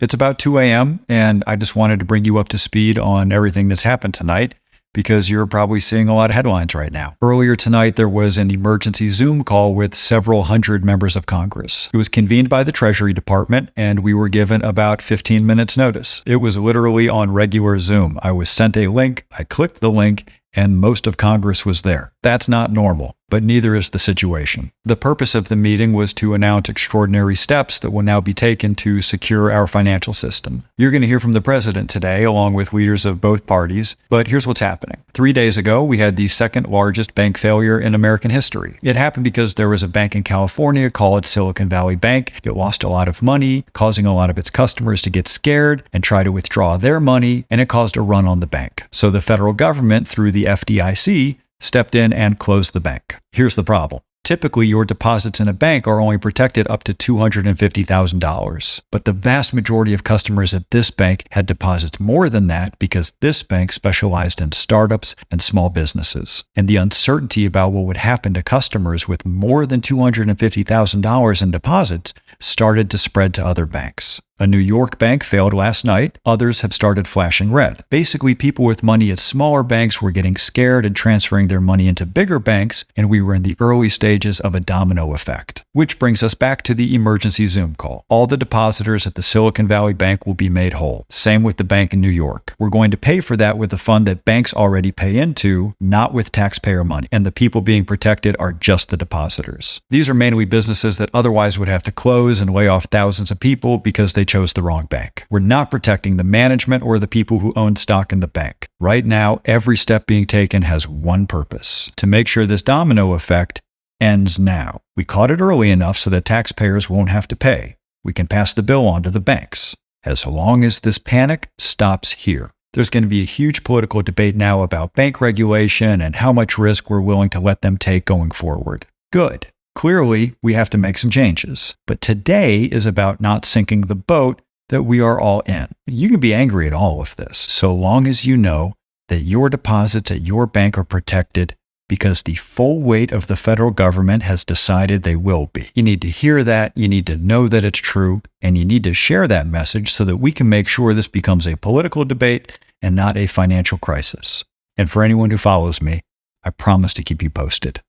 It's about 2 a.m., and I just wanted to bring you up to speed on everything that's happened tonight because you're probably seeing a lot of headlines right now. Earlier tonight, there was an emergency Zoom call with several hundred members of Congress. It was convened by the Treasury Department, and we were given about 15 minutes notice. It was literally on regular Zoom. I was sent a link, I clicked the link, and most of Congress was there. That's not normal, but neither is the situation. The purpose of the meeting was to announce extraordinary steps that will now be taken to secure our financial system. You're going to hear from the president today, along with leaders of both parties, but here's what's happening. 3 days ago, we had the second largest bank failure in American history. It happened because there was a bank in California called Silicon Valley Bank. It lost a lot of money, causing a lot of its customers to get scared and try to withdraw their money, and it caused a run on the bank. So the federal government, through the FDIC, stepped in and closed the bank. Here's the problem. Typically, your deposits in a bank are only protected up to $250,000. But the vast majority of customers at this bank had deposits more than that because this bank specialized in startups and small businesses. And the uncertainty about what would happen to customers with more than $250,000 in deposits started to spread to other banks. A New York bank failed last night. Others have started flashing red. Basically, people with money at smaller banks were getting scared and transferring their money into bigger banks, and we were in the early stages of a domino effect. Which brings us back to the emergency Zoom call. All the depositors at the Silicon Valley Bank will be made whole. Same with the bank in New York. We're going to pay for that with a fund that banks already pay into, not with taxpayer money. And the people being protected are just the depositors. These are mainly businesses that otherwise would have to close and lay off thousands of people because they chose the wrong bank. We're not protecting the management or the people who own stock in the bank. Right now, every step being taken has one purpose: to make sure this domino effect ends now. We caught it early enough so that taxpayers won't have to pay. We can pass the bill on to the banks. As long as this panic stops here. There's going to be a huge political debate now about bank regulation and how much risk we're willing to let them take going forward. Good. Clearly, we have to make some changes. But today is about not sinking the boat that we are all in. You can be angry at all of this, so long as you know that your deposits at your bank are protected because the full weight of the federal government has decided they will be. You need to hear that, you need to know that it's true, and you need to share that message so that we can make sure this becomes a political debate and not a financial crisis. And for anyone who follows me, I promise to keep you posted.